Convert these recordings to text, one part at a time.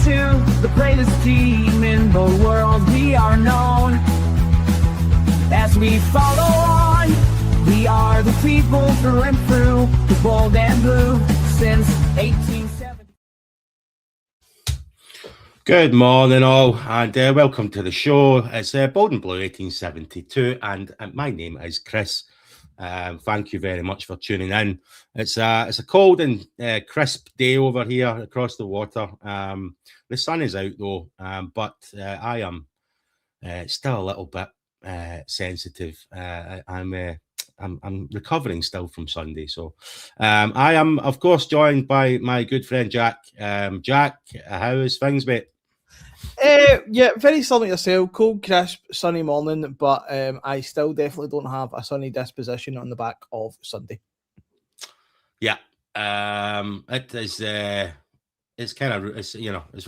the greatest team in the world, we are known. As we follow on, we are the people through and through, the bold and blue, since 1870. Good morning all, and welcome to the show. It's Bold and Blue 1872, and my name is Chris. Thank you very much for tuning in. It's a cold and crisp day over here across the water. The sun is out though, but I am still a little bit sensitive. I'm recovering still from Sunday, so I am of course joined by my good friend Jack. Jack, how is things, mate? Yeah, very similar to yourself. Cold, crisp, sunny morning, but I still definitely don't have a sunny disposition on the back of Sunday. Yeah, it is. It's kind of, it's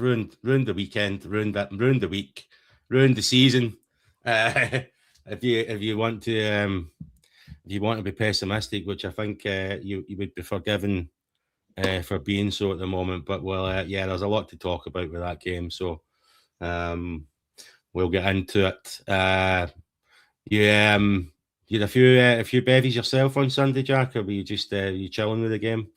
ruined the weekend, ruined the week, ruined the season. If you want to be pessimistic, which I think you would be forgiven for being so at the moment, but yeah, there's a lot to talk about with that game, so we'll get into it. You had a few bevies yourself on Sunday, Jack, or were you just you chilling with the game?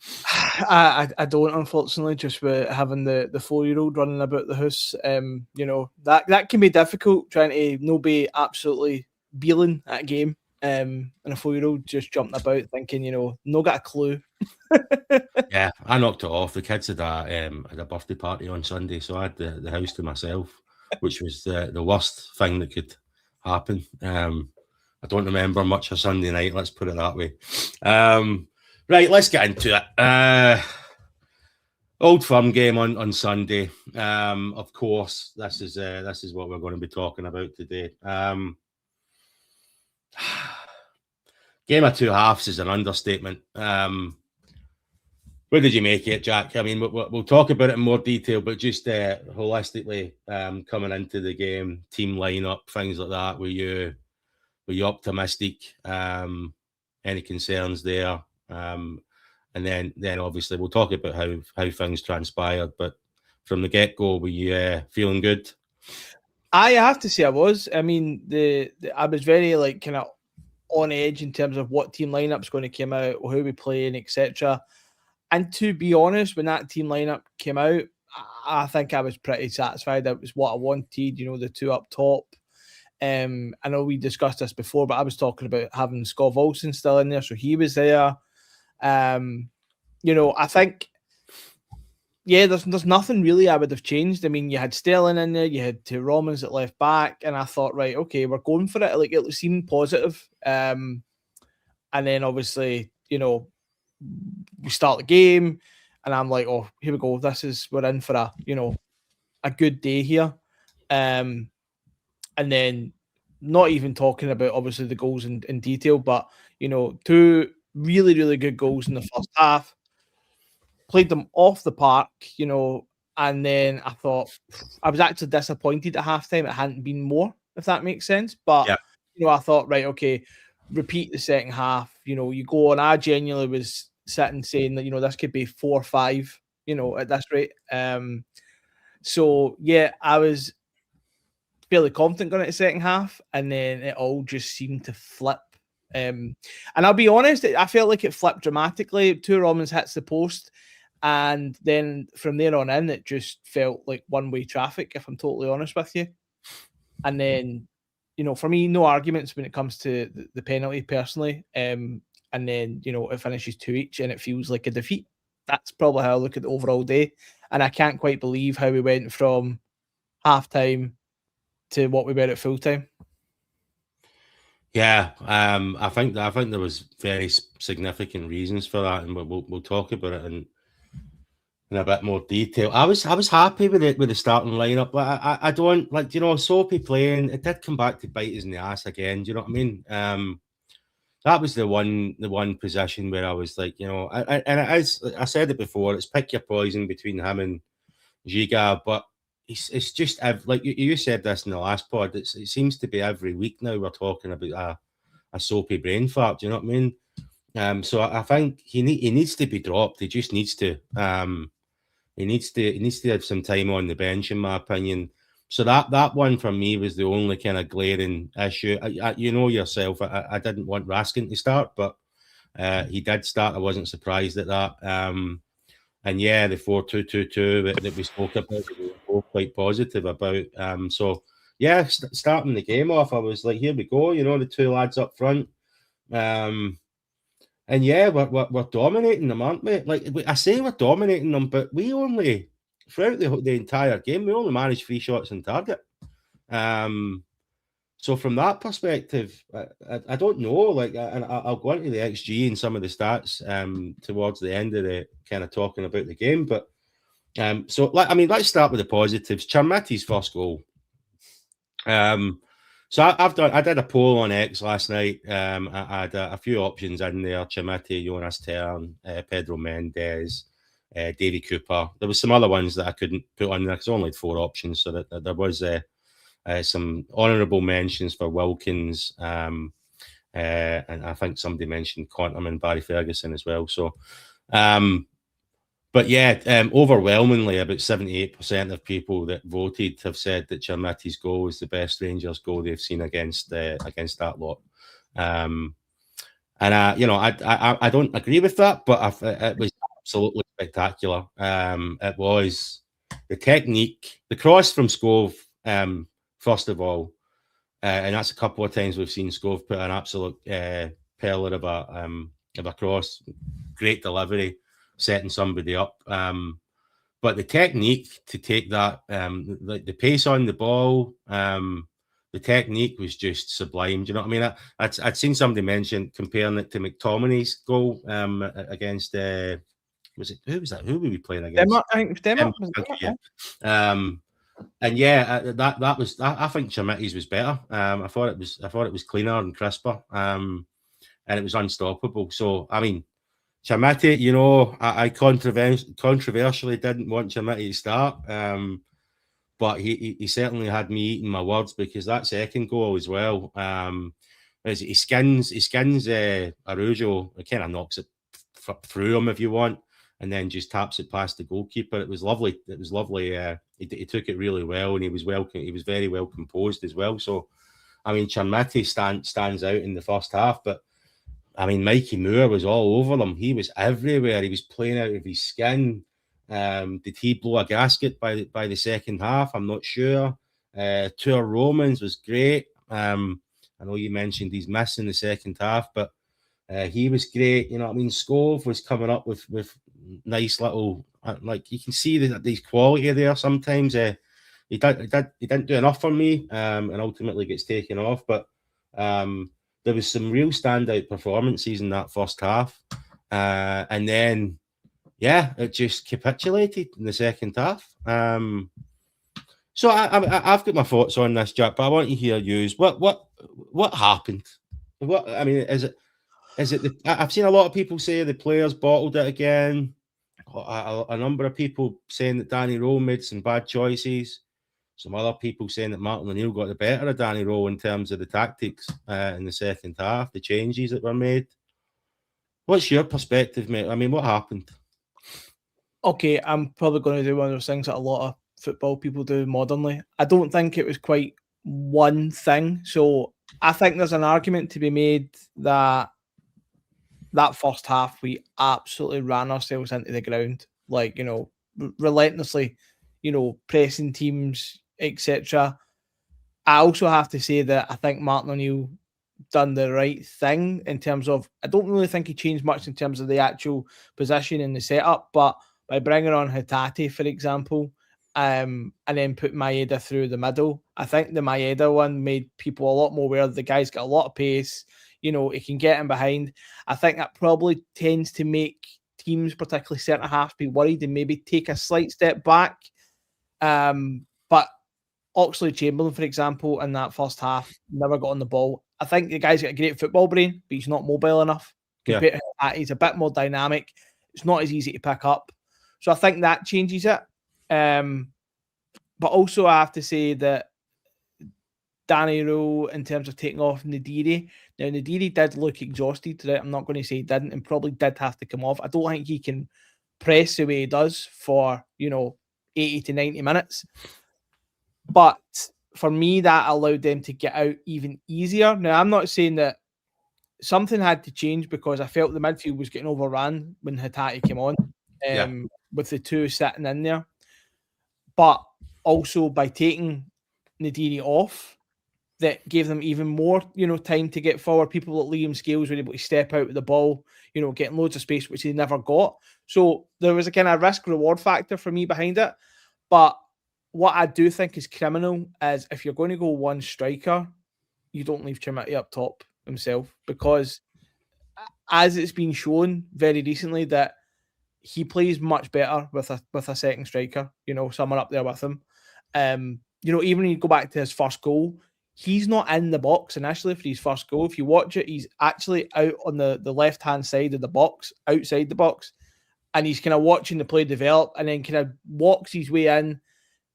I don't, unfortunately, just with having the 4-year-old running about the house. That can be difficult, trying to not be absolutely beeling at a game. And a 4-year-old just jumping about thinking, no got a clue. Yeah, I knocked it off. The kids had a birthday party on Sunday, so I had the house to myself, which was the worst thing that could happen. I don't remember much of Sunday night, let's put it that way. Right, let's get into it. Old Firm game on Sunday. Of course, this is what we're going to be talking about today. Game of two halves is an understatement. What did you make it, Jack? I mean, we'll talk about it in more detail, but just holistically, coming into the game, team lineup, things like that. Were you optimistic? Any concerns there? And then obviously we'll talk about how things transpired. But from the get-go, were you feeling good? I have to say I was. I mean, I was very kind of on edge in terms of what team lineup's going to come out, who we playing, etc. And to be honest, when that team lineup came out, I think I was pretty satisfied. That was what I wanted. The two up top. I know we discussed this before, but I was talking about having Scott Olsen still in there, so he was there. I think, there's nothing really I would have changed. I mean, you had Sterling in there, you had two Romans at left back, and I thought, right, okay, we're going for it. Like, it seemed positive. And then obviously, we start the game, and I'm like, oh, here we go. We're in for a good day here. And then not even talking about obviously the goals in detail, but two really, really good goals in the first half. Played them off the park, and then I thought I was actually disappointed at halftime it hadn't been more, if that makes sense. But I thought, right, okay, repeat the second half. You go on. I genuinely was sitting saying that this could be 4-5, at this rate. So yeah, I was fairly confident going into the second half, and then it all just seemed to flip. And I'll be honest, I felt like it flipped dramatically. Two Romans hits the post, and then from there on in, it just felt like one-way traffic, if I'm totally honest with you. And then, for me, no arguments when it comes to the penalty personally. And then, it finishes 2 each, and it feels like a defeat. That's probably how I look at the overall day. And I can't quite believe how we went from halftime to what we were at full time. Yeah, I think there was very significant reasons for that, and we'll talk about it in a bit more detail. I was happy with the starting lineup, but I don't like, Soapy playing. It did come back to bite us in the ass again. Do you know what I mean? That was the one position where I was like, and I said it before, it's pick your poison between him and Giga, but it's just like you said this in the last pod. It seems to be every week now we're talking about a Soapy brain fart. Do you know what I mean? So I think he needs to be dropped. He just needs to. He needs to have some time on the bench, in my opinion. So that one for me was the only kind of glaring issue. You know yourself, I didn't want Raskin to start, but he did start. I wasn't surprised at that. And yeah, the 4-2-2-2 that we spoke about, we were both quite positive about. So yeah, starting the game off, I was like, here we go. You know, the two lads up front. And yeah, we're dominating them, aren't we? Like I say, we're dominating them, but we only throughout the entire game, we only managed 3 shots on target. So from that perspective, I don't know. Like, and I'll go into the XG and some of the stats towards the end of the kind of talking about the game. But so let's start with the positives. Chermiti's first goal. So I did a poll on X last night. I had a few options in there: Chermiti, Jonas Tern, Pedro Mendes, Davy Cooper. There was some other ones that I couldn't put on there because I only had 4 options. So that there was some honourable mentions for Wilkins, and I think somebody mentioned Quantum and Barry Ferguson as well. So, but yeah, overwhelmingly, about 78% of people that voted have said that Chermiti's goal is the best Rangers goal they've seen against that lot. And I don't agree with that, but it was absolutely spectacular. It was the technique, the cross from Skov, first of all, and that's a couple of times we've seen Skov put an absolute pearler of a cross, great delivery, setting somebody up. But the technique to take that, the pace on the ball, the technique was just sublime. Do you know what I mean? I'd seen somebody mention comparing it to McTominay's goal against who was that? Who were we playing against? Denmark, I think Denmark. And yeah, that was. I think Chermiti's was better. I thought it was cleaner and crisper, and it was unstoppable. So I mean, Chermiti, you know, I controversially didn't want Chermiti to start, but he certainly had me eating my words because that second goal as well. He skins Arujo, it kind of knocks it through him if you want, and then just taps it past the goalkeeper. It was lovely. It was lovely. He took it really well, and he was very well composed as well. So, I mean, Chermiti stands out in the first half, but I mean, Mikey Moore was all over them. He was everywhere. He was playing out of his skin. Did he blow a gasket by the second half? I'm not sure. Tour Romans was great. I know you mentioned he's missing the second half, but he was great. You know what I mean? Skov was coming up with nice little, like you can see these quality there sometimes. He didn't do enough for me, and ultimately gets taken off. But there was some real standout performances in that first half, and then yeah, it just capitulated in the second half. So I've got my thoughts on this, Jack, but I want to hear yours. What happened? What I mean is it? I've seen a lot of people say the players bottled it again. A number of people saying that Danny Rohl made some bad choices. Some other people saying that Martin O'Neill got the better of Danny Rohl in terms of the tactics in the second half, the changes that were made. What's your perspective, mate? I mean, what happened? Okay, I'm probably going to do one of those things that a lot of football people do modernly. I don't think it was quite one thing. So I think there's an argument to be made that first half we absolutely ran ourselves into the ground, like, you know, relentlessly, you know, pressing teams, etc. I also have to say that I think Martin O'Neill done the right thing in terms of, I don't really think he changed much in terms of the actual position in the setup, but by bringing on Hatate, for example, and then put Maeda through the middle, I think the Maeda one made people a lot more aware the guy's got a lot of pace, you know, he can get in behind. I think that probably tends to make teams, particularly centre halves, be worried and maybe take a slight step back. But Oxlade-Chamberlain, for example, in that first half, never got on the ball. I think the guy's got a great football brain, but he's not mobile enough. Compared to that, he's a bit more dynamic. It's not as easy to pick up. So I think that changes it. But also I have to say that Danny Rohl, in terms of taking off Nadiri, now Nadiri did look exhausted today. I'm not going to say he didn't, and probably did have to come off. I don't think he can press the way he does for, 80 to 90 minutes. But for me, that allowed them to get out even easier. Now, I'm not saying that something had to change, because I felt the midfield was getting overrun when Hatate came on, with the two sitting in there. But also by taking Nadiri off, that gave them even more, time to get forward. People like Liam Scales were able to step out with the ball, getting loads of space, which they never got. So there was a kind of risk-reward factor for me behind it. But what I do think is criminal is if you're going to go one striker, you don't leave Chermiti up top himself, because as it's been shown very recently that he plays much better with a second striker, someone up there with him. Even when you go back to his first goal, he's not in the box initially for his first goal. If you watch it, he's actually out on the left-hand side of the box, outside the box, and he's kind of watching the play develop, and then kind of walks his way in.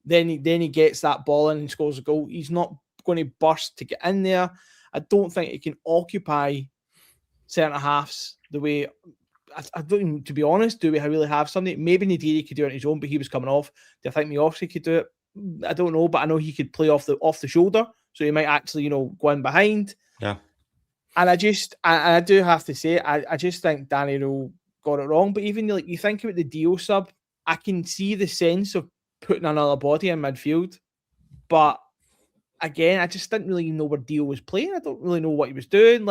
Then he gets that ball in and scores a goal. He's not going to burst to get in there. I don't think he can occupy centre halves the way. I don't even, to be honest, do we really have somebody? Maybe Nadiri could do it on his own, but he was coming off. Do I think Miofsky could do it? I don't know, but I know he could play off the shoulder, so he might actually, go in behind. Yeah. And I do have to say, I just think Danny Rohl got it wrong. But even you think about the Dio sub, I can see the sense of putting another body in midfield, but again, I just didn't really know where Dio was playing. I don't really know what he was doing.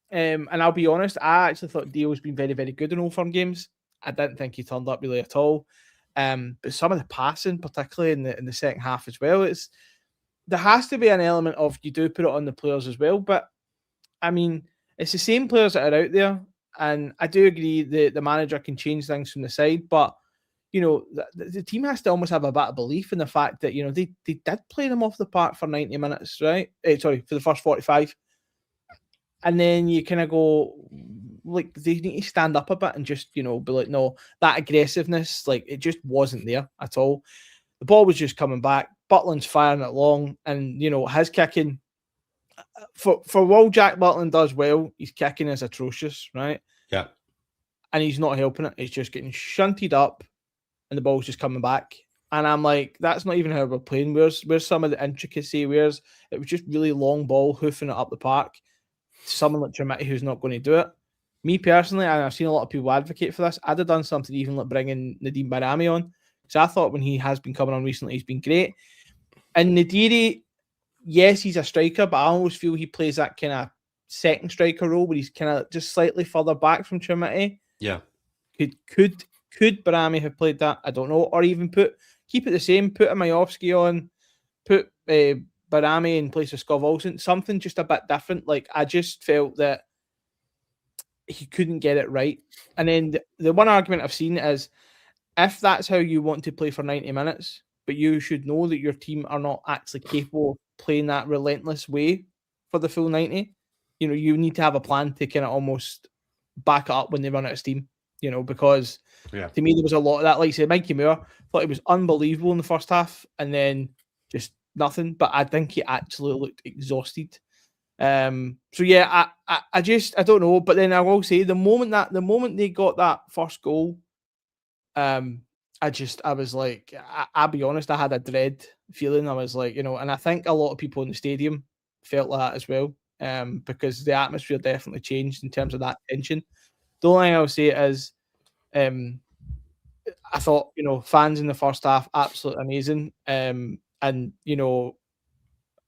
And I'll be honest, I actually thought Dio's been very, very good in Old Firm games. I didn't think he turned up really at all. But some of the passing, particularly in the second half as well, there has to be an element of you do put it on the players as well. But I mean, it's the same players that are out there, and I do agree the manager can change things from the side, but the team has to almost have a bit of belief in the fact that they did play them off the park for 90 minutes, right? For the first 45. And then you kind of go, like, they need to stand up a bit and just, be like, no, that aggressiveness, like, it just wasn't there at all. The ball was just coming back. Butland's firing it long, and, his kicking, for what Jack Butland does well, his kicking is atrocious, right? Yeah. And he's not helping it. It's just getting shunted up, and the ball's just coming back. And I'm like, that's not even how we're playing. Where's some of the intricacy? It was just really long ball, hoofing it up the park. Someone like Chermiti who's not going to do it. Me personally, and I've seen a lot of people advocate for this, I'd have done something even like bringing Nadim Barami on. So I thought when he has been coming on recently, he's been great. And Nadiri, yes, he's a striker, but I always feel he plays that kind of second striker role where he's kind of just slightly further back from Chermiti. Yeah. Could Barami have played that? I don't know. Or even keep it the same, put a Majovsky on, put Barami in place of Scott Olsen, something just a bit different. Like, I just felt that he couldn't get it right. And then the one argument I've seen is, if that's how you want to play for 90 minutes, but you should know that your team are not actually capable of playing that relentless way for the full 90, you need to have a plan to kind of almost back it up when they run out of steam, because to me, there was a lot of that. Like I said, Mikey Moore, thought he was unbelievable in the first half, and then just nothing. But I think he actually looked exhausted. So yeah, I don't know. But then I will say, the moment they got that first goal, I was like, I'll be honest, I had a dread feeling. I was like, and I think a lot of people in the stadium felt that as well, because the atmosphere definitely changed in terms of that tension. The only thing I'll say is, I thought, fans in the first half, absolutely amazing. And,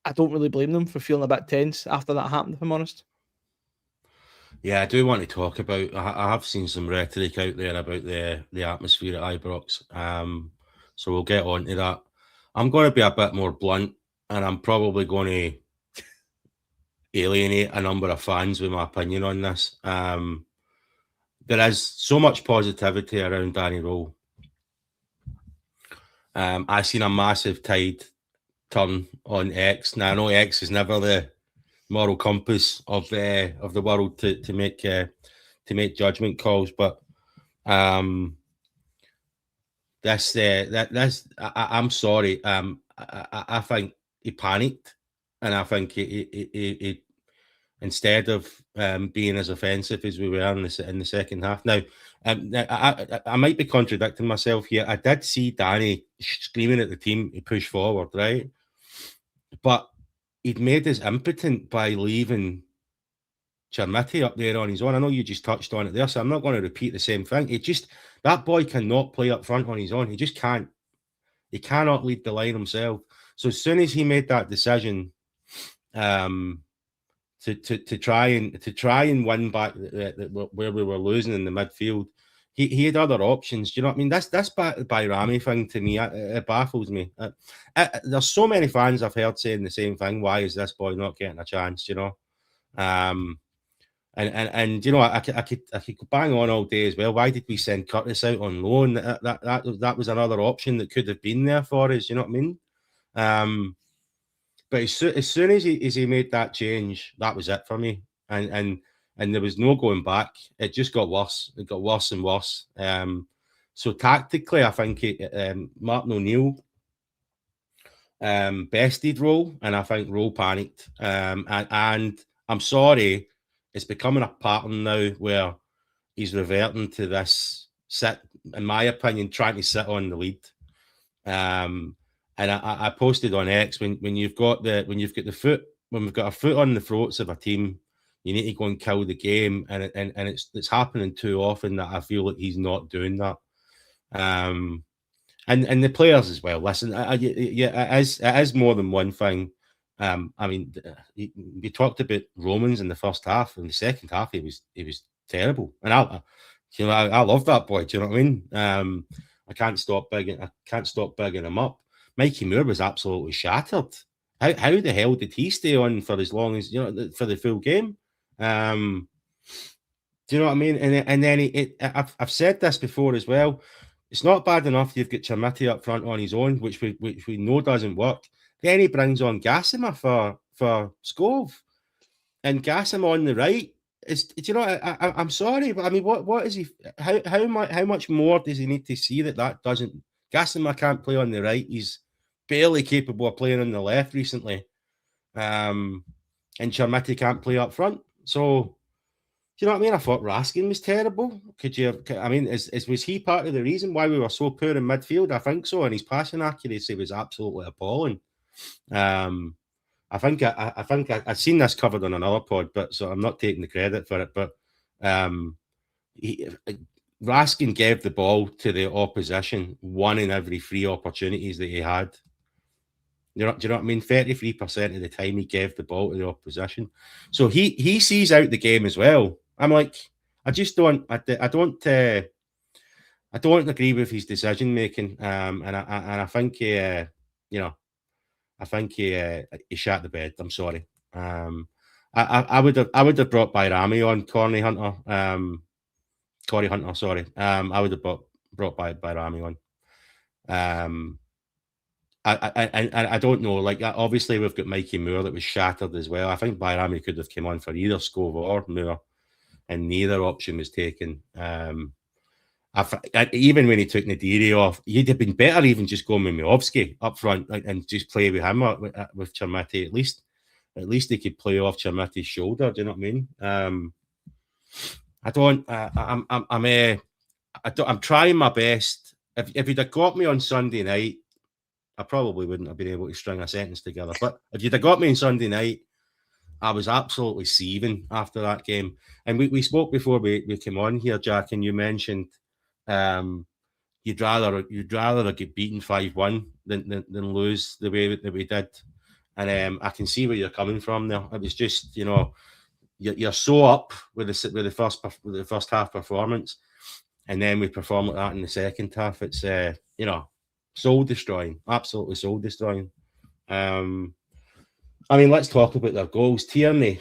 I don't really blame them for feeling a bit tense after that happened, if I'm honest. Yeah, I do want to talk about. I have seen some rhetoric out there about the atmosphere at Ibrox. So we'll get on to that. I'm going to be a bit more blunt, and I'm probably going to alienate a number of fans with my opinion on this. There is so much positivity around Danny Rohl. I've seen a massive tide turn on X. Now I know X is never the moral compass of the world to make judgment calls, but I'm sorry. I think he panicked, and I think he instead of being as offensive as we were in the second half. Now, I might be contradicting myself here. I did see Danny screaming at the team to push forward, right? But he'd made us impotent by leaving Chermiti up there on his own. I know you just touched on it there, so I'm not going to repeat the same thing. That boy cannot play up front on his own. He just can't. He cannot lead the line himself. So as soon as he made that decision, to try and win back where we were losing in the midfield, he had other options. Do you know what I mean? This Bayrami thing to me, it baffles me. There's so many fans I've heard saying the same thing. Why is this boy not getting a chance? You know, and you know, I could bang on all day as well. Why did we send Curtis out on loan? That was another option that could have been there for us. You know what I mean? But as soon as he made that change, that was it for me. And there was no going back. It just got worse. It got worse and worse. So tactically, I think Martin O'Neill bested Rohl, and I think Rohl panicked. And I'm sorry, it's becoming a pattern now where he's reverting to this in my opinion, trying to sit on the lead. And I posted on X when we've got our foot on the throats of a team, you need to go and kill the game, and it's happening too often that I feel like he's not doing that. And the players as well. Listen, it is more than one thing. I mean, we talked about Romans in the first half. In the second half, he was terrible, and I love that boy. Do you know what I mean? I can't stop bigging him up. Mikey Moore was absolutely shattered. How the hell did he stay on for as long as, you know, for the full game? Do you know what I mean? And then I've said this before as well. It's not bad enough you've got Chermiti up front on his own, which we know doesn't work. Then he brings on Gassama for Skov, and Gassama on the right. You know, I'm sorry, but I mean, what is he? How much more does he need to see that doesn't? Gassama can't play on the right. He's barely capable of playing on the left recently. And Chermiti can't play up front. So, do you know what I mean? I thought Raskin was terrible. Was he part of the reason why we were so poor in midfield? I think so. And his passing accuracy was absolutely appalling. I think I've seen this covered on another pod, but so I'm not taking the credit for it. But Raskin gave the ball to the opposition 1 in every 3 opportunities that he had. Do you know what I mean? 33% of the time he gave the ball to the opposition. So he sees out the game as well. I'm like, I just don't. I don't agree with his decision making. And I think I think he shat the bed. I'm sorry. I would have brought Bayrami on, Corey Hunter. Sorry. I would have brought Bayrami on. I don't know. Like, obviously we've got Mikey Moore that was shattered as well. I think Bayrami could have come on for either Skov or Moore, and neither option was taken. Even when he took Nadiri off, he'd have been better even just going with Miovski up front and just play with him with Chermiti. At least he could play off Chermiti's shoulder. Do you know what I mean? I'm trying my best. If you'd have got me on Sunday night, I probably wouldn't have been able to string a sentence together. But if you'd have got me on Sunday night, I was absolutely seething after that game. And we spoke before we came on here, Jack, and you mentioned you'd rather get beaten 5-1 than lose the way that we did. And I can see where you're coming from there. It was just, you know, you're so up with the first half performance, and then we perform like that in the second half. It's you know, soul destroying, absolutely soul destroying. I mean, let's talk about their goals. Tierney,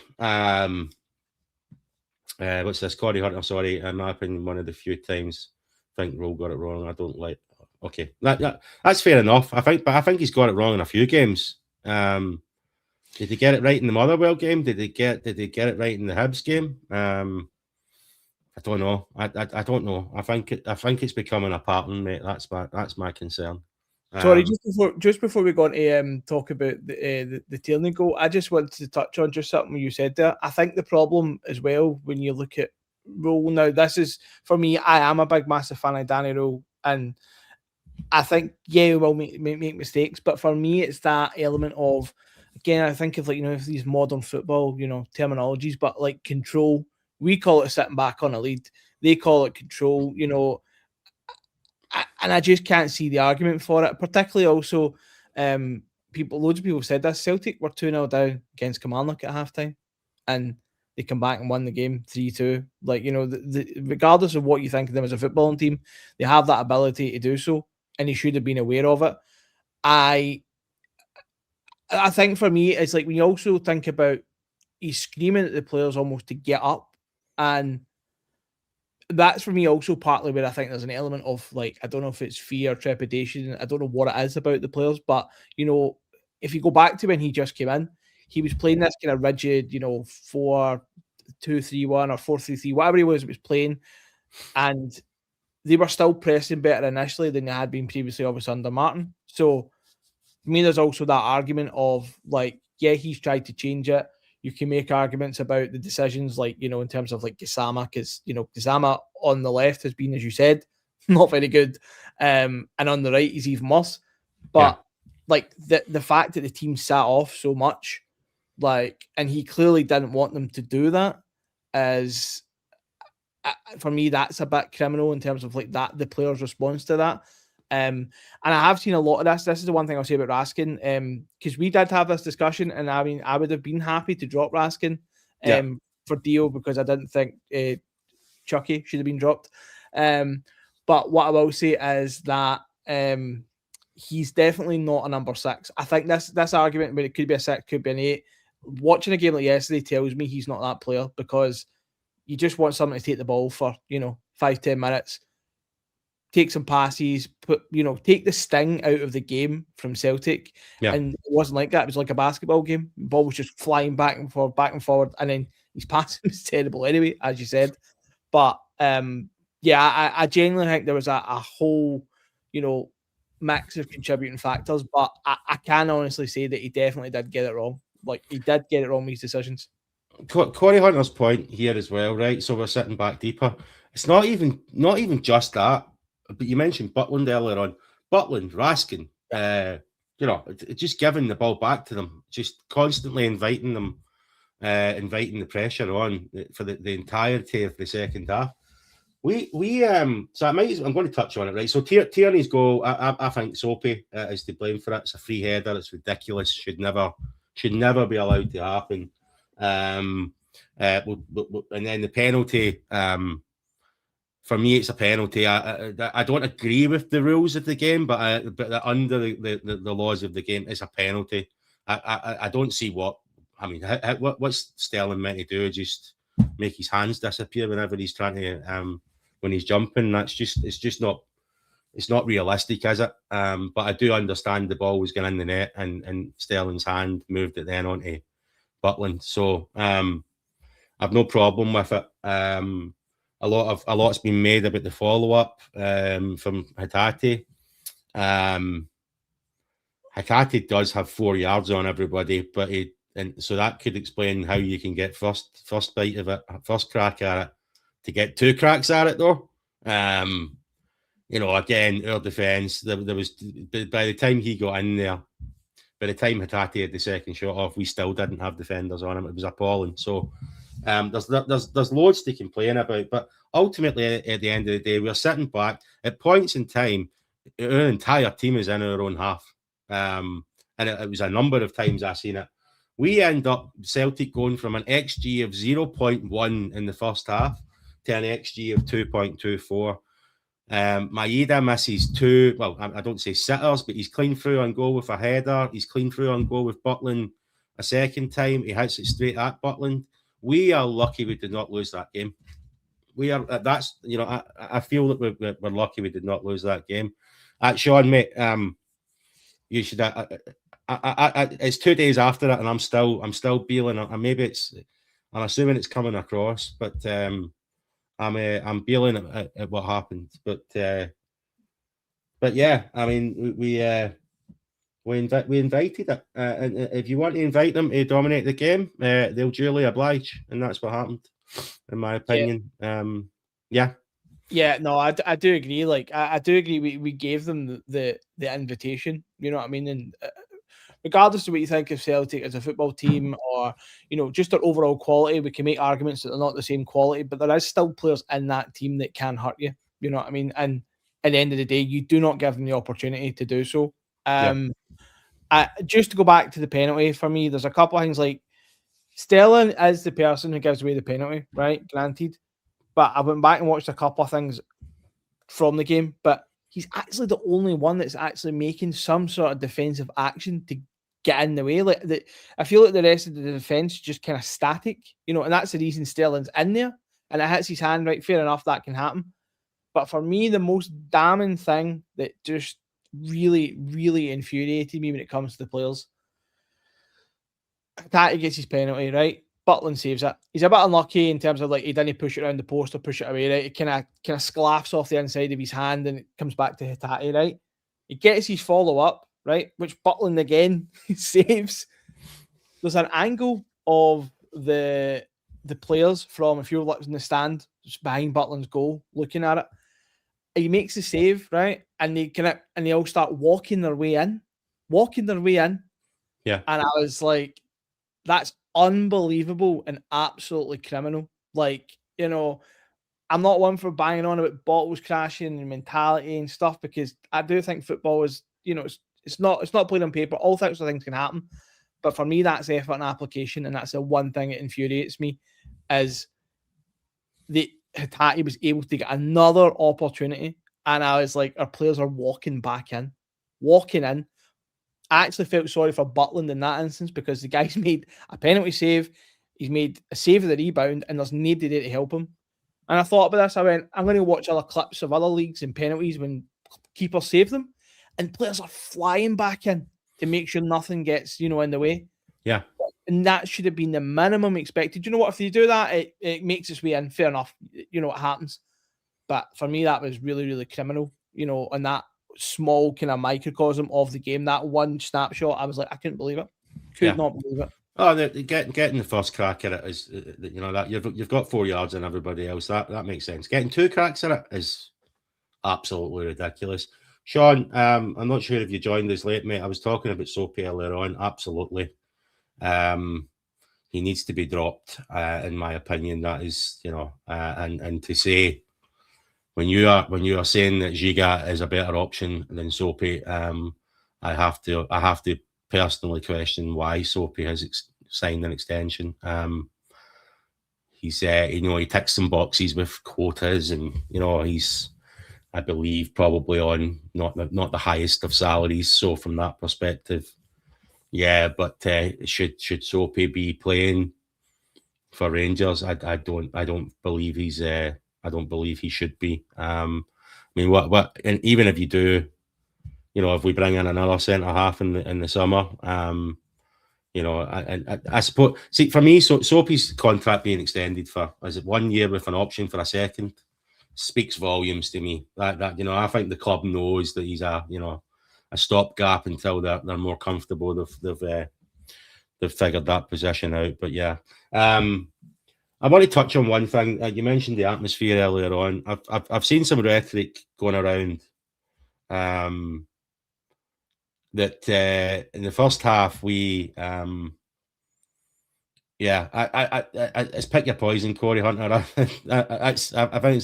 what's this? Corey Hunter, sorry, in my opinion, one of the few times I think Rohl got it wrong. I don't like. Okay, that's fair enough. I think he's got it wrong in a few games. Did he get it right in the Motherwell game? Did he get it right in the Hibs game? I don't know. I don't know. I think it's becoming a pattern, mate. That's my concern. Sorry, just before we go on to talk about the Tierney goal, I just wanted to touch on just something you said there. I think the problem as well when you look at Rohl now, this is for me. I am a big, massive fan of Danny Rohl, and I think we will make mistakes, but for me, it's that element of, again, I think of these modern football terminologies, but like control. We call it sitting back on a lead. They call it control. And I just can't see the argument for it. Particularly also, loads of people have said this. Celtic were 2-0 down against Kilmarnock at halftime, and they come back and won the game 3-2. Like, regardless of what you think of them as a footballing team, they have that ability to do so, and he should have been aware of it. I think for me, it's like when you also think about he's screaming at the players almost to get up, and that's for me also partly where I think there's an element of, like, I don't know if it's fear, trepidation, I don't know what it is about the players, but if you go back to when he just came in, he was playing this kind of rigid, 4-2-3-1 or 4-3-3, whatever he was playing, and they were still pressing better initially than they had been previously, obviously under Martin. So for me, there's also that argument of, like, yeah, he's tried to change it. You can make arguments about the decisions, like, in terms of like Gassama, because Gassama on the left has been, as you said, not very good, and on the right he's even worse. But like the fact that the team sat off so much, like, and he clearly didn't want them to do that, is for me that's a bit criminal in terms of like that the player's response to that. And I have seen a lot of this. This is the one thing I'll say about Raskin, because we did have this discussion, and I mean, I would have been happy to drop Raskin for Dio, because I didn't think Chucky should have been dropped. But what I will say is that he's definitely not a number 6. I think this argument, but it could be a 6, could be an 8. Watching a game like yesterday tells me he's not that player, because you just want someone to take the ball for 5-10 minutes. Take some passes, take the sting out of the game from Celtic. Yeah. And it wasn't like that. It was like a basketball game. The ball was just flying back and forward. And then his passing was terrible anyway, as you said. But I genuinely think there was a whole, mix of contributing factors. But I can honestly say that he definitely did get it wrong. Like, he did get it wrong with his decisions. Corey Hunter's point here as well, right? So we're sitting back deeper. It's not even just that. But you mentioned Butland earlier on. Butland, Raskin, just giving the ball back to them, just constantly inviting them, inviting the pressure on for the entirety of the second half. So I'm going to touch on it, right? So Tierney's goal, I think Soapy is to blame for it. It's a free header. It's ridiculous. Should never be allowed to happen. And then the penalty. For me, it's a penalty. I don't agree with the rules of the game, but under the laws of the game, it's a penalty. I don't see what's Sterling meant to do? Just make his hands disappear whenever he's trying to when he's jumping. It's not realistic, is it? But I do understand the ball was going in the net, and Sterling's hand moved it then onto Butland. So I've no problem with it. A lot's been made about the follow-up from Hatate. Hatate does have 4 yards on everybody, but so that could explain how you can get first bite of it, first crack at it. To get 2 cracks at it though, again, our defence, there was, by the time he got in there, by the time Hatate had the second shot off, we still didn't have defenders on him. It was appalling. So there's loads to complain about, but ultimately at the end of the day, we're sitting back at points in time. Our entire team is in our own half, and it was a number of times I've seen it. We end up Celtic going from an XG of 0.1 in the first half to an XG of 2.24. Maeda misses 2. Well, I don't say sitters, but he's clean through on goal with a header. He's clean through on goal with Butland a second time. He hits it straight at Butland. We are lucky we did not lose that game. We are. I feel that we're lucky we did not lose that game. Sean, mate, you should. It's 2 days after it, and I'm still feeling. I'm assuming it's coming across, but I'm feeling at what happened. But but yeah, I mean, we invited it, and if you want to invite them to dominate the game, they'll duly oblige, and that's what happened, in my opinion. Yeah. Yeah, no, I do agree. Like, I do agree. We gave them the invitation. You know what I mean? And regardless of what you think of Celtic as a football team, or just their overall quality, we can make arguments that they're not the same quality, but there is still players in that team that can hurt you. You know what I mean? And at the end of the day, you do not give them the opportunity to do so. Just to go back to the penalty, for me, there's a couple of things. Like, Sterling is the person who gives away the penalty, right? Granted. But I went back and watched a couple of things from the game, but he's actually the only one that's actually making some sort of defensive action to get in the way. I feel like the rest of the defense is just kind of static, and that's the reason Sterling's in there and it hits his hand. Right, fair enough, that can happen. But for me, the most damning thing that just really, really infuriated me when it comes to the players, Tati gets his penalty, right? Butland saves it. He's a bit unlucky in terms of, like, he didn't push it around the post or push it away, right? It kind of sclaffs off the inside of his hand and it comes back to Hitati, right? He gets his follow-up, right? Which Butland again saves. There's an angle of the players from, if you're in the stand just behind Butland's goal, looking at it. He makes the save, right? And they all start walking their way in. Yeah. And I was like, that's unbelievable and absolutely criminal. Like, I'm not one for banging on about bottles crashing and mentality and stuff, because I do think football is, it's not played on paper. All types of things can happen. But for me, that's effort and application. And that's the one thing that infuriates me, is the Hitati was able to get another opportunity. And I was like, our players are walking in. I actually felt sorry for Butland in that instance, because the guy's made a penalty save, he's made a save of the rebound, and there's nobody there to help him. And I thought about this, I went, I'm going to watch other clips of other leagues and penalties when keepers save them, and players are flying back in to make sure nothing gets, in the way. Yeah. And that should have been the minimum expected. You know what? If you do that, it makes its way in. Fair enough. What happens. But for me, that was really, really criminal, and that small kind of microcosm of the game, that one snapshot, I was like, I couldn't believe it. Could not believe it. Oh, getting the first crack at it is, that you've got 4 yards on everybody else. That makes sense. Getting 2 cracks at it is absolutely ridiculous. Sean, I'm not sure if you joined us late, mate. I was talking about Soapy earlier on. Absolutely. He needs to be dropped, in my opinion. That is, and to say, when you are saying that Giga is a better option than Soapy, I have to personally question why Soapy has signed an extension. He's he ticks some boxes with quotas, and he's, I believe, probably on not the highest of salaries. So from that perspective, yeah. But should Soapy be playing for Rangers? I don't believe he's. I don't believe he should be. I mean, what? And even if you do, if we bring in another centre half in the summer, I suppose. See, for me, Soapy's contract being extended for, is it 1 year with an option for a second, speaks volumes to me. That I think the club knows that he's a stopgap until they're more comfortable. They've figured that position out. But yeah. I want to touch on one thing. You mentioned the atmosphere earlier on. I've seen some rhetoric going around that in the first half we it's pick your poison, Corey Hunter. I think it's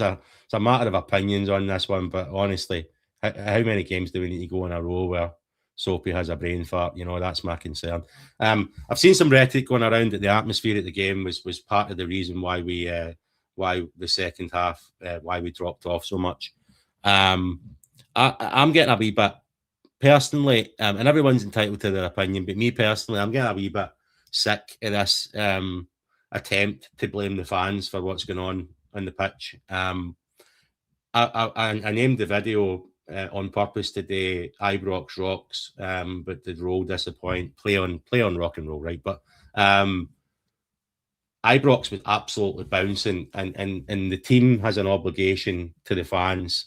a matter of opinions on this one, but honestly, how many games do we need to go in a row where Soapy has a brain fart? That's my concern. I've seen some rhetoric going around that the atmosphere at the game was part of the reason why why the second half, why we dropped off so much. I'm getting a wee bit personally, and everyone's entitled to their opinion, but me personally, I'm getting a wee bit sick of this attempt to blame the fans for what's going on the pitch. I named the video on purpose today, Ibrox Rocks, but did Roll disappoint? Play on rock and roll, right? But Ibrox was absolutely bouncing, and the team has an obligation to the fans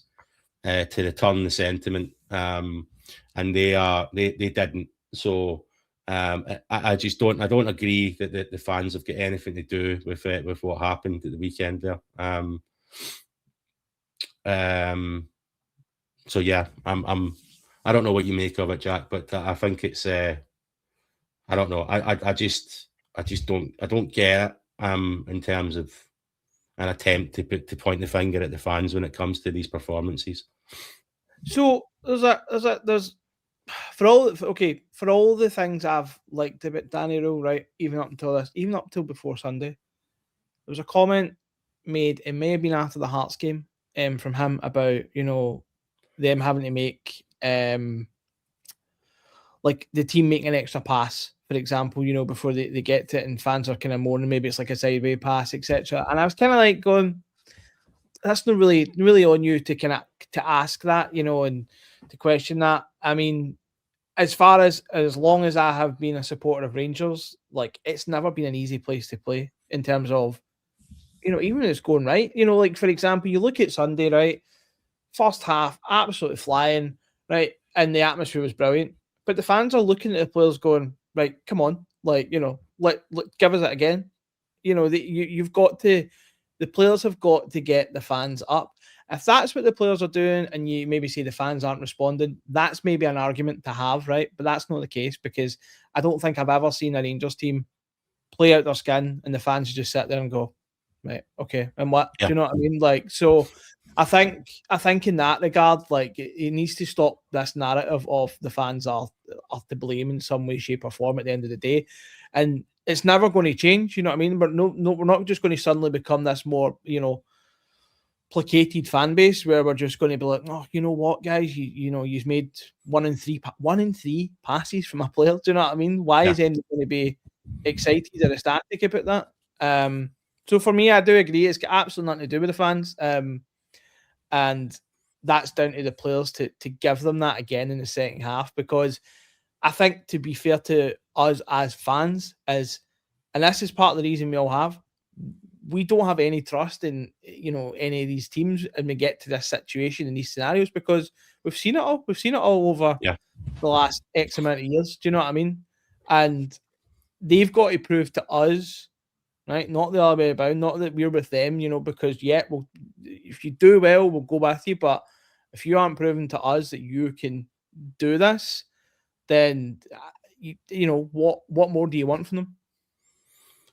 to return the sentiment and they didn't. So I just don't agree that the fans have got anything to do with what happened at the weekend there. So yeah, I don't know what you make of it, Jack, but I think it's I don't know. I just don't get it in terms of an attempt to point the finger at the fans when it comes to these performances. So there's for all the things I've liked about Danny Rohl, right? Even up until before Sunday, there was a comment made. It may have been after the Hearts game, from him about them having to make like the team making an extra pass, for example, before they get to it, and fans are kind of moaning maybe it's like a sideway pass, etc. And I was kind of like going, that's not really on you to ask that, and to question that. I mean, as long as I have been a supporter of Rangers, like it's never been an easy place to play in terms of, even when it's going right, like for example, you look at Sunday, right? First half, absolutely flying, right? And the atmosphere was brilliant. But the fans are looking at the players going, right, come on, like, let give us it again. You've got to, the players have got to get the fans up. If that's what the players are doing and you maybe say the fans aren't responding, that's maybe an argument to have, right? But that's not the case, because I don't think I've ever seen a Rangers team play out their skin and the fans just sit there and go, right, okay, and what? Yeah. Do you know what I mean? Like, so I think in that regard, like it needs to stop this narrative of the fans are to blame in some way, shape, or form at the end of the day. And it's never going to change, you know what I mean? But no, we're not just going to suddenly become this more, placated fan base where we're just going to be like, oh, you know what, guys, you've made 1 in 3 passes from a player. Do you know what I mean? Why is anyone going to be excited or ecstatic about that? So for me, I do agree. It's got absolutely nothing to do with the fans. And that's down to the players to give them that again in the second half, because I think, to be fair to us as fans, and this is part of the reason we all have, we don't have any trust in any of these teams, and we get to this situation in these scenarios because we've seen it all. We've seen it all over the last X amount of years. Do you know what I mean? And they've got to prove to us, right? Not the other way about. Not that we're with them, because if you do well, we'll go with you. But if you aren't proving to us that you can do this, then what more do you want from them?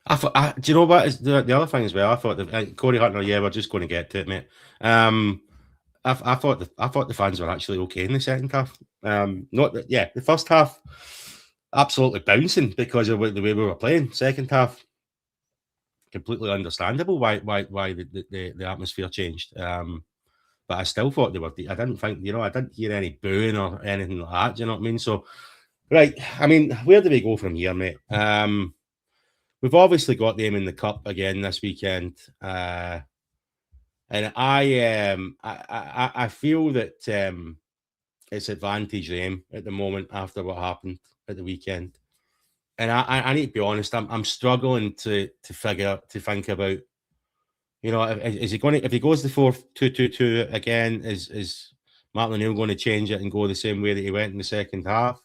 Do you know what is the other thing as well? I thought that Corey Hunter. Yeah, we're just going to get to it, mate. I thought the fans were actually okay in the second half. The first half absolutely bouncing because of the way we were playing. Second half, completely understandable why the atmosphere changed. But I still thought they were. I didn't think, I didn't hear any booing or anything like that. Do you know what I mean? So, right. I mean, where do we go from here, mate? We've obviously got them in the cup again this weekend, and I feel that it's advantage them at the moment after what happened at the weekend. And I need to be honest, I'm struggling to think about, is he going to, if he goes the 4-2-2-2 again, is Martin O'Neill going to change it and go the same way that he went in the second half?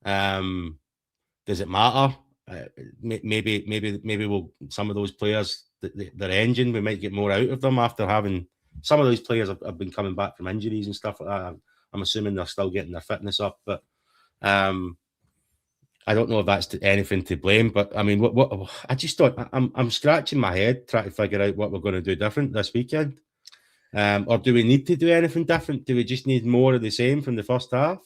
Does it matter? Maybe we'll, some of those players, their engine, we might get more out of them after having, some of those players have been coming back from injuries and stuff like that. I'm assuming they're still getting their fitness up, but I don't know if that's anything to blame. But I mean, what I just thought, I'm scratching my head trying to figure out what we're going to do different this weekend. Or do we need to do anything different? Do we just need more of the same from the first half?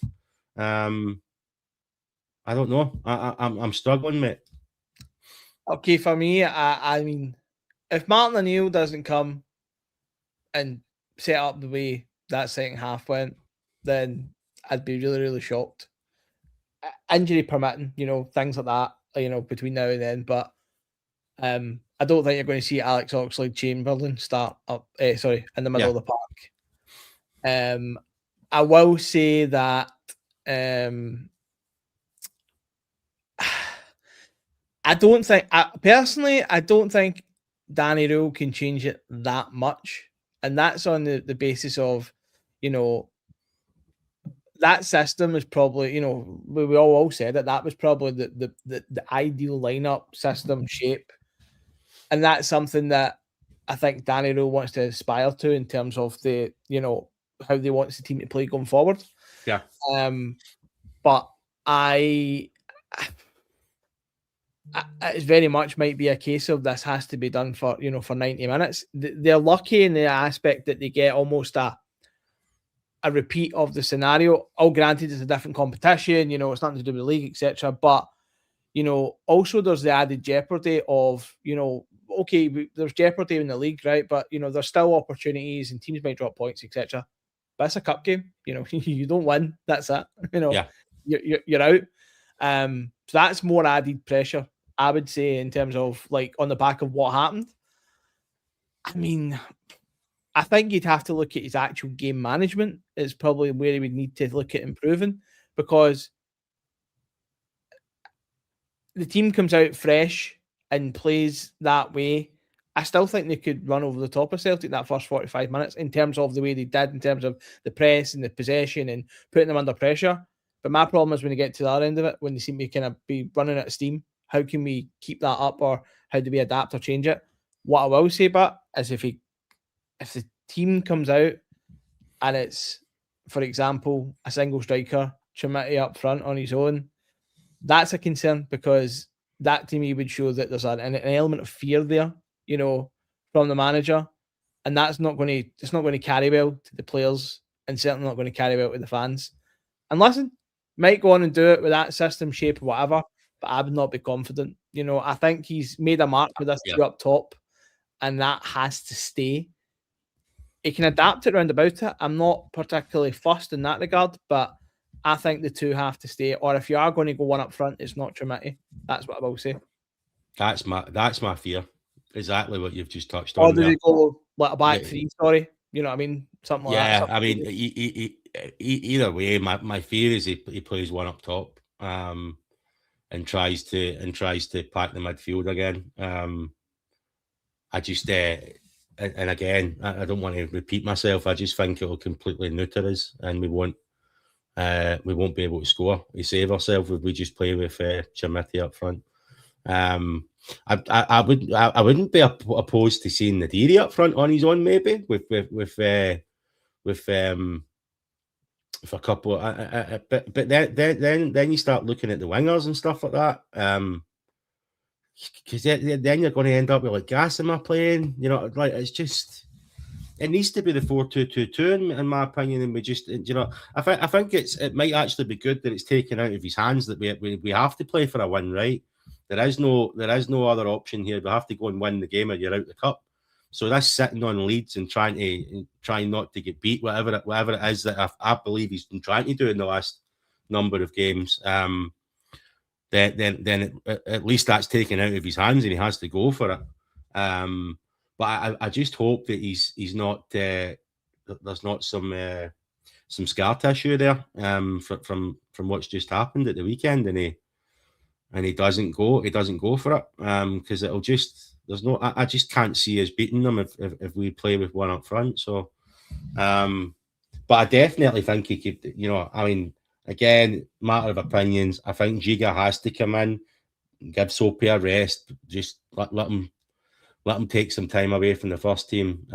I don't know. I'm struggling, mate. Okay, for me, I mean, if Martin O'Neill doesn't come and set up the way that second half went, then I'd be really, really shocked. Injury permitting, things like that, between now and then. But I don't think you're going to see Alex Oxlade-Chamberlain start up, in the middle of the park. I will say that I don't think Danny Rohl can change it that much. And that's on the basis of, that system is probably, you know, we all said it. That was probably the ideal lineup system shape, and that's something that I think Danny Rohl wants to aspire to in terms of the, you know, how they want the team to play going forward. Yeah. But it very much might be a case of this has to be done for, you know, for 90 minutes. They're lucky in the aspect that they get almost a repeat of the scenario. All granted, it's a different competition, you know, it's nothing to do with the league, etc. But, you know, also there's the added jeopardy of, you know, okay, there's jeopardy in the league, right? But, you know, there's still opportunities and teams might drop points, etc. But it's a cup game, you know, you don't win. That's it. You know, Yeah. You're out. So that's more added pressure, I would say, in terms of like on the back of what happened. I mean, I think you'd have to look at his actual game management. Is probably where he would need to look at improving, because the team comes out fresh and plays that way. I still think they could run over the top of Celtic that first 45 minutes in terms of the way they did, in terms of the press and the possession and putting them under pressure. But my problem is when you get to the other end of it, when they seem to kind of be running out of steam, how can we keep that up, or how do we adapt or change it? What I will say, but is if the team comes out and it's, for example, a single striker, Chermiti up front on his own, that's a concern, because that to me would show that there's an element of fear there, you know, from the manager, and that's not going to, it's not going to carry well to the players, and certainly not going to carry well with the fans. And listen, might go on and do it with that system, shape, or whatever, but I would not be confident. You know, I think he's made a mark with this two up top, and that has to stay. He can adapt it round about it. I'm not particularly fussed in that regard, but I think the two have to stay. Or if you are going to go one up front, it's not Chermiti. That's what I will say. That's my fear. Exactly what you've just touched on. Or do they go like a back three? Sorry, you know what I mean? Something like that. Yeah, I mean, either way, my fear is he plays one up top, and tries to pack the midfield again. I just and again, I don't want to repeat myself. I just think it will completely neuter us, and we won't be able to score. We save ourselves if we just play with Chermiti up front. I wouldn't be opposed to seeing Nadiri up front on his own, maybe with a couple. But then you start looking at the wingers and stuff like that. Because then you're going to end up with like Gassama playing. You know, like it needs to be the 4-2-2-2 in my opinion, and we just, you know, I think it might actually be good that it's taken out of his hands that we have to play for a win, right? There is no other option here. We have to go and win the game, or you're out the cup. So that's sitting on Leeds and trying not to get beat, whatever it is that I believe he's been trying to do in the last number of games. Then at least that's taken out of his hands and he has to go for it. But I just hope that he's not there's not some scar tissue there from what's just happened at the weekend, and he doesn't go for it because it'll just I just can't see us beating them if we play with one up front. So but I definitely think he could, you know, I mean, again, matter of opinions. I think Giga has to come in, give Soapy a rest, just let him take some time away from the first team.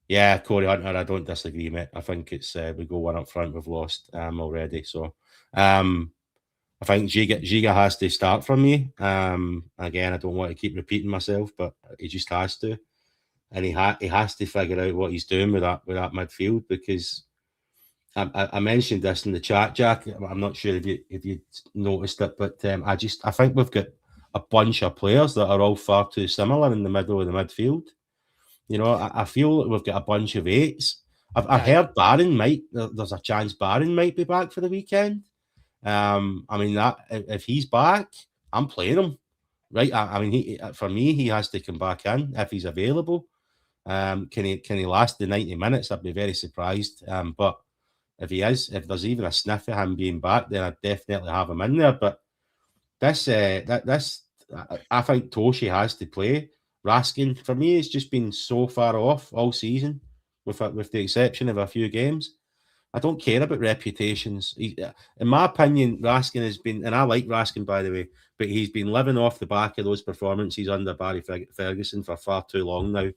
Yeah, Corey Hunter, I don't disagree, mate. I think it's we go one up front, we've lost already. So I think Giga has to start for me. Again, I don't want to keep repeating myself, but he just has to. And he has to figure out what he's doing with that midfield, because I mentioned this in the chat, Jack. I'm not sure if you noticed it, but I think we've got a bunch of players that are all far too similar in the middle of the midfield. You know, I feel like we've got a bunch of eights. I heard there's a chance Barron might be back for the weekend. I mean, that if he's back, I'm playing him. Right? I mean, for me, he has to come back in if he's available. Can he last the 90 minutes? I'd be very surprised. But if there's even a sniff of him being back, then I'd definitely have him in there. But I think Toshi has to play. Raskin, for me, has just been so far off all season, with the exception of a few games. I don't care about reputations. In my opinion, Raskin has been, and I like Raskin, by the way, but he's been living off the back of those performances under Barry Ferguson for far too long now.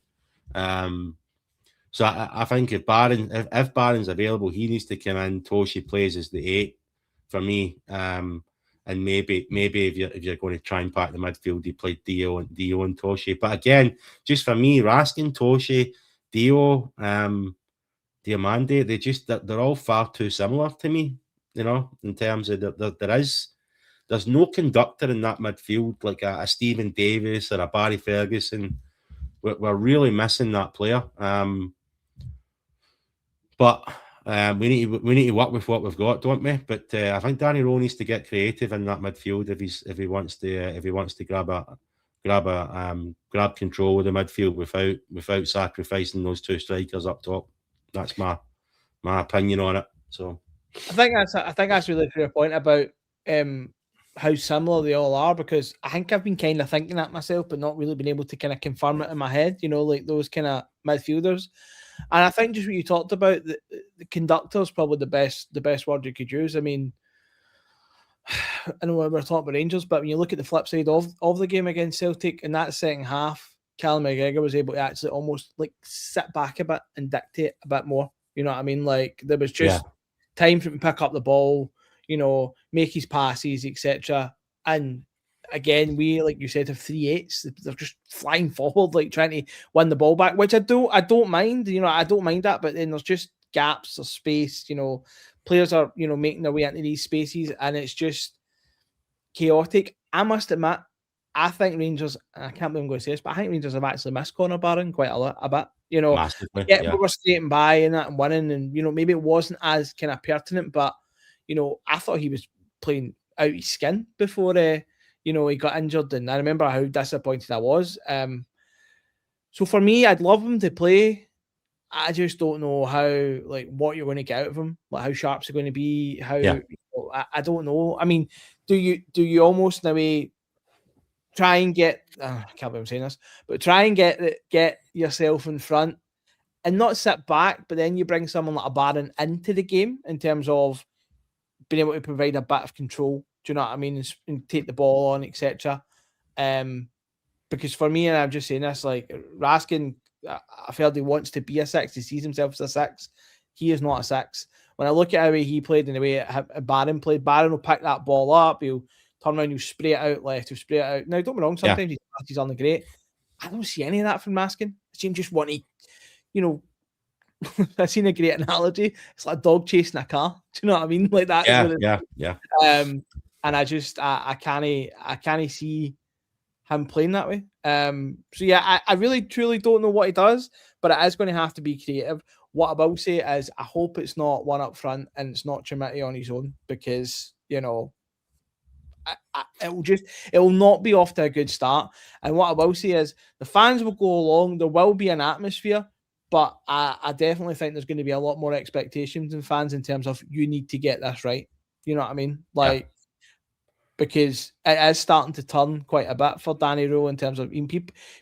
So I think if Barron's available, he needs to come in. Toshi plays as the 8 for me. And maybe if you're going to try and pack the midfield, you play Dio and Toshi. But again, just for me, Raskin, Toshi, Dio, Diamande, they're all far too similar to me, in terms of there's no conductor in that midfield like a Stephen Davis or a Barry Ferguson. We're really missing that player. But we need to work with what we've got, don't we? But I think Danny Rohl needs to get creative in that midfield if he wants to grab control of the midfield without sacrificing those 2 strikers up top. That's my opinion on it. So I think that's really a fair point about how similar they all are, because I think I've been kind of thinking that myself, but not really been able to kind of confirm it in my head. Like those kind of midfielders. And I think just what you talked about, the conductor is probably the best word you could use. I mean, I know we're talking about Rangers, but when you look at the flip side of the game against Celtic, in that second half, Callum McGregor was able to actually almost like sit back a bit and dictate a bit more. You know what I mean? Like there was just time for him to pick up the ball, make his passes, etc. And again, we, like you said, have 3/8s. They're just flying forward, like trying to win the ball back, which I don't mind. I don't mind that. But then there's just gaps, there's space. Players are making their way into these spaces, and it's just chaotic. I must admit, I think Rangers. I can't believe I'm going to say this, but I think Rangers have actually missed Connor Barron quite a bit. massively, we were skating by and that and winning, and maybe it wasn't as kind of pertinent, but I thought he was playing out his skin before he got injured, and I remember how disappointed I was. So for me, I'd love him to play. I just don't know what you're going to get out of him, like how sharp's he going to be. I don't know. I mean, do you almost in a way try and get? I can't believe I'm saying this, but try and get yourself in front and not sit back, but then you bring someone like a Barron into the game in terms of being able to provide a bit of control. Do you know what I mean? And take the ball on, etc. Because for me, and I'm just saying this, like Raskin, I felt he wants to be a 6. He sees himself as a 6. He is not a 6. When I look at how he played and the way Barron played, Barron will pick that ball up. He'll turn around, he'll spray it out left, he'll spray it out. Now, don't be wrong, sometimes he's on the great. I don't see any of that from Raskin. I see him just wanting, I've seen a great analogy. It's like a dog chasing a car. Do you know what I mean? Like that. Yeah. And I can't see him playing that way. So yeah, I really truly don't know what he does, but it is going to have to be creative. What I will say is I hope it's not one up front and it's not Chermiti on his own, because it will not be off to a good start. And what I will say is the fans will go along. There will be an atmosphere, but I definitely think there's going to be a lot more expectations in fans in terms of you need to get this right. You know what I mean? Because it is starting to turn quite a bit for Danny Rohl in terms of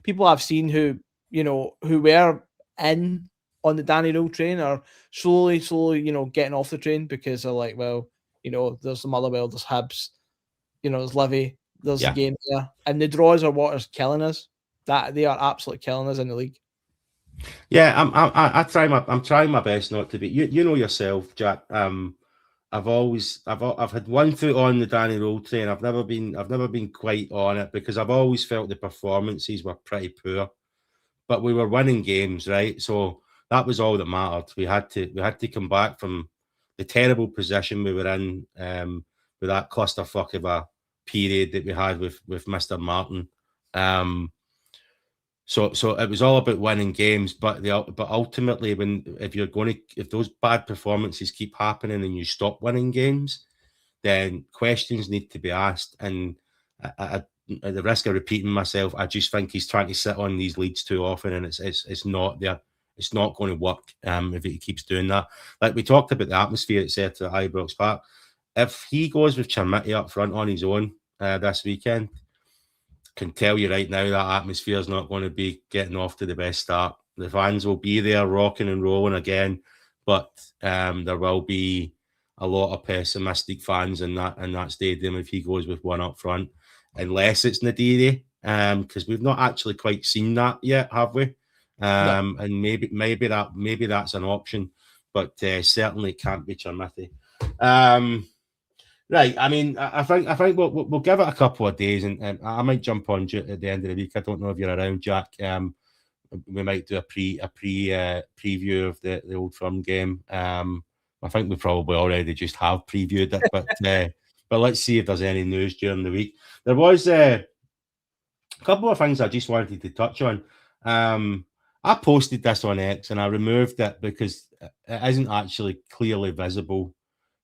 people I've seen who were in on the Danny Rohl train are slowly, getting off the train because they're like, well, there's the Motherwell, there's Hibs, there's Livy, there's a game there, and the draws are what is killing us. That they are absolutely killing us in the league. Yeah, I'm trying my best not to be. You know yourself, Jack. I've had one foot on the Danny Rohl train. I've never been quite on it because I've always felt the performances were pretty poor, but we were winning games, right? So that was all that mattered. We had to come back from the terrible position we were in with that clusterfuck of a period that we had with Mr. Martin. So it was all about winning games, but ultimately, if those bad performances keep happening and you stop winning games, then questions need to be asked. And at the risk of repeating myself, I just think he's trying to sit on these leads too often, and it's not there. It's not going to work if he keeps doing that. Like we talked about the atmosphere, etc. at Ibrox Park. If he goes with Chermiti up front on his own this weekend, can tell you right now that atmosphere is not going to be getting off to the best start. The fans will be there rocking and rolling again, but there will be a lot of pessimistic fans in that stadium if he goes with one up front, unless it's Nadiri, because we've not actually quite seen that yet, have we? No. And maybe that's an option, but certainly can't be Chermiti. Right. I mean, I think we'll give it a couple of days, and I might jump on you at the end of the week. I don't know if you're around, Jack. We might do a preview of the Old Firm game. I think we probably already just have previewed it, but let's see if there's any news during the week. There was a couple of things I just wanted to touch on. I posted this on X and I removed it because it isn't actually clearly visible.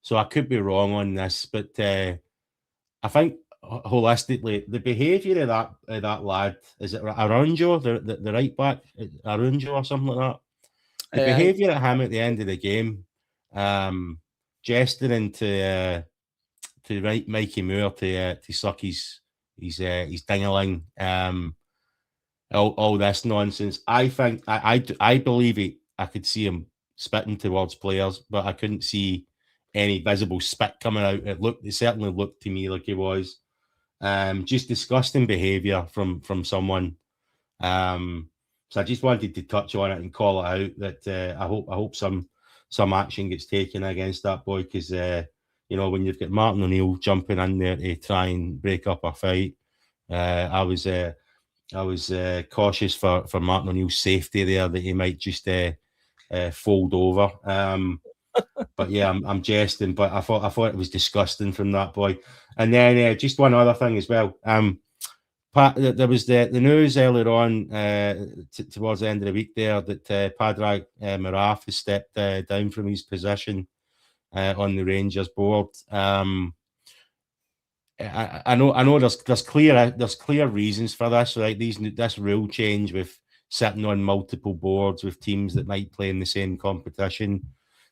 So I could be wrong on this, but I think holistically, the behaviour of that lad, is it Arunjo, the right back, Arunjo or something like that? The behaviour at him at the end of the game, gesturing to Mikey Moore to suck his ding-a-ling, all this nonsense. I think I believe I could see him spitting towards players, but I couldn't see any visible spit coming out. It certainly looked to me like he was. Just disgusting behaviour from someone. So I just wanted to touch on it and call it out that I hope some action gets taken against that boy, because when you've got Martin O'Neill jumping in there to try and break up a fight, I was cautious for Martin O'Neill's safety there, that he might just fold over. But yeah, I'm jesting. But I thought it was disgusting from that boy. And then just one other thing as well. There was the news earlier on towards the end of the week there that Paraag Marathe has stepped down from his position on the Rangers board. I know there's clear reasons for this, right? This rule change with sitting on multiple boards with teams that might play in the same competition.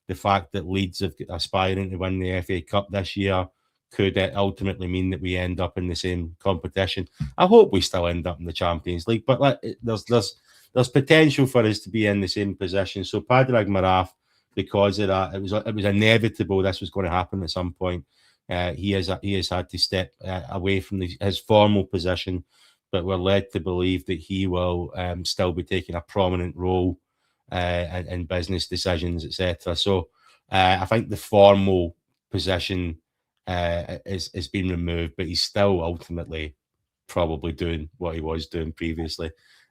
The fact that Leeds are aspiring to win the FA Cup this year could ultimately mean that we end up in the same competition. I hope we still end up in the Champions League, but there's potential for us to be in the same position. So Paraag Marathe, because of that, it was inevitable this was going to happen at some point. He has had to step away from his formal position, but we're led to believe that he will still be taking a prominent role in business decisions, etc. So I think the formal position is being removed, but he's still ultimately probably doing what he was doing previously.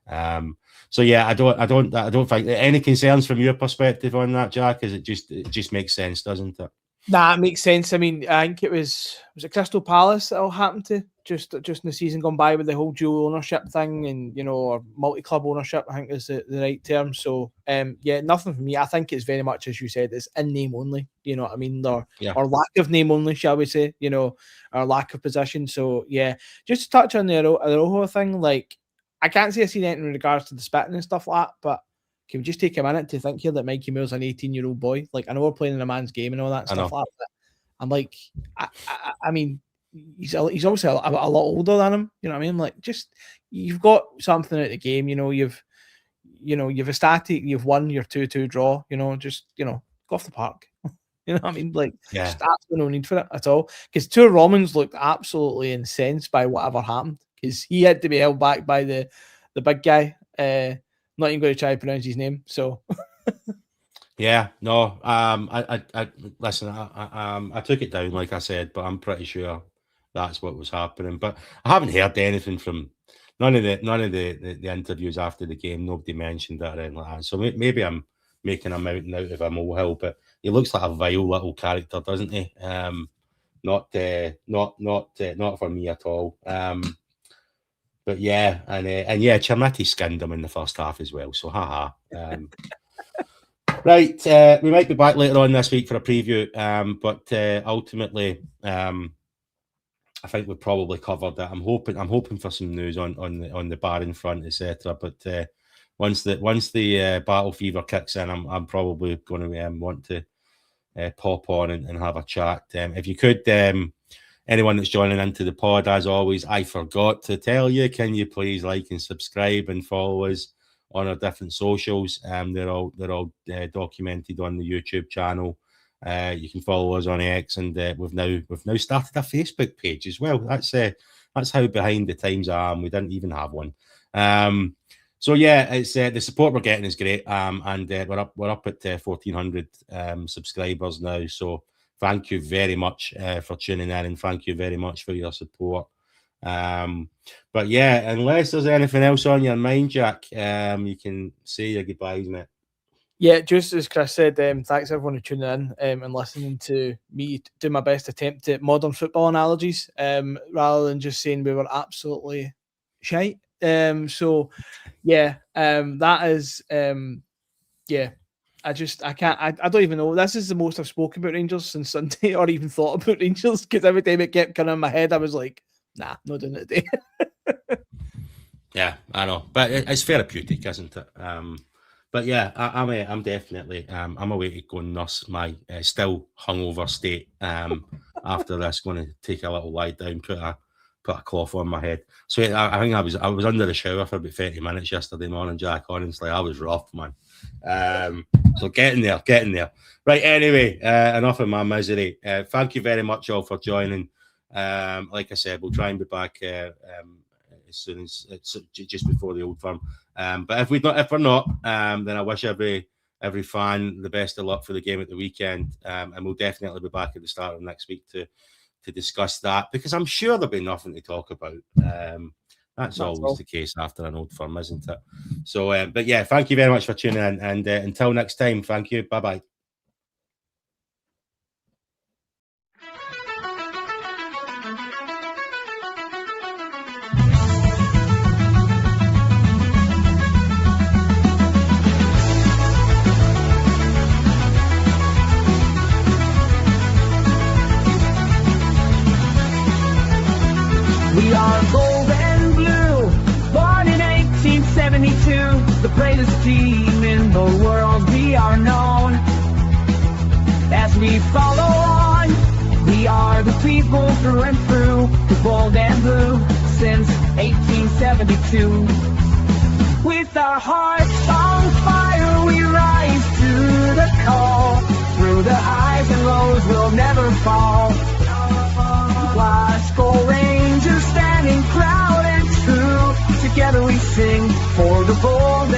So yeah, I don't think any concerns from your perspective on that, Jack. Is it just makes sense, doesn't it? Nah, it makes sense. I mean, I think it was Crystal Palace that all happened to just in the season gone by with the whole dual ownership thing, and or multi-club ownership, I think is the right term. So yeah, nothing for me. I think it's very much, as you said, it's in name only. You know what I mean? Or lack of name only, shall we say? Or lack of position. So yeah, just to touch on the Rojo thing, like I can't say I've seen anything in regards to the spitting and stuff like that, but can we just take a minute to think here that Mikey Moore's an 18-year-old boy? Like, I know we're playing in a man's game and all that stuff like that. I'm like, I mean, he's obviously a lot older than him. You know what I mean? Like, just you've got something out of the game. You've a static. You've won your 2-2 draw. Just go off the park. You know what I mean? Like, just absolutely no need for it at all. Because Tour Romans looked absolutely incensed by whatever happened, because he had to be held back by the big guy. Not even going to try to pronounce his name. So, yeah, no. I listen. I took it down, like I said, but I'm pretty sure that's what was happening. But I haven't heard anything from none of the interviews after the game. Nobody mentioned that or anything like that. So maybe I'm making a mountain out of a molehill. But he looks like a vile little character, doesn't he? Not for me at all. But yeah, and yeah, Chermiti skinned him in the first half as well. So haha. Right, we might be back later on this week for a preview. But ultimately, I think we've probably covered that. I'm hoping for some news on the Barron front, etc. But once the battle fever kicks in, I'm probably going to want to pop on and have a chat. If you could. Anyone that's joining into the pod, as always, I forgot to tell you, can you please like and subscribe and follow us on our different socials. They're all documented on the YouTube channel. You can follow us on X, and we've now started a Facebook page as well. That's how behind the times I am. We didn't even have one. So yeah, it's the support we're getting is great, and we're up at 1,400 subscribers now. So thank you very much for tuning in, and thank you very much for your support. But yeah, unless there's anything else on your mind, Jack, you can say your goodbyes, mate. Yeah, just as Chris said, thanks everyone for tuning in and listening to me do my best attempt at modern football analogies, rather than just saying we were absolutely shite. So yeah, that is yeah. I don't even know. This is the most I've spoken about Rangers since Sunday, or even thought about Rangers, because every time it kept coming in my head, I was like, nah, not doing it today. Yeah, I know, but it's therapeutic, isn't it? But yeah, I'm definitely I'm away to go and nurse my still hungover state after this. Going to take a little lie down, put a cloth on my head. So I think I was under the shower for about 30 minutes yesterday morning, Jack. Honestly, I was rough, man. So getting there. Right, anyway, enough of my misery. Thank you very much all for joining. Like I said, we'll try and be back as soon as it's just before the Old Firm. But if we're not, then I wish every fan the best of luck for the game at the weekend. And we'll definitely be back at the start of next week to discuss that, because I'm sure there'll be nothing to talk about. That's always the case after an Old Firm, isn't it? So, but yeah, thank you very much for tuning in, and until next time, thank you. Bye-bye. We are gold and blue, born in 1872, the greatest team in the world. We are known as we follow on. We are the people through and through, the gold and blue since 1872. With our hearts on fire, we rise to the call. Through the highs and lows, we'll never fall. Glasgow Rangers standing proud and true. Together we sing for the gold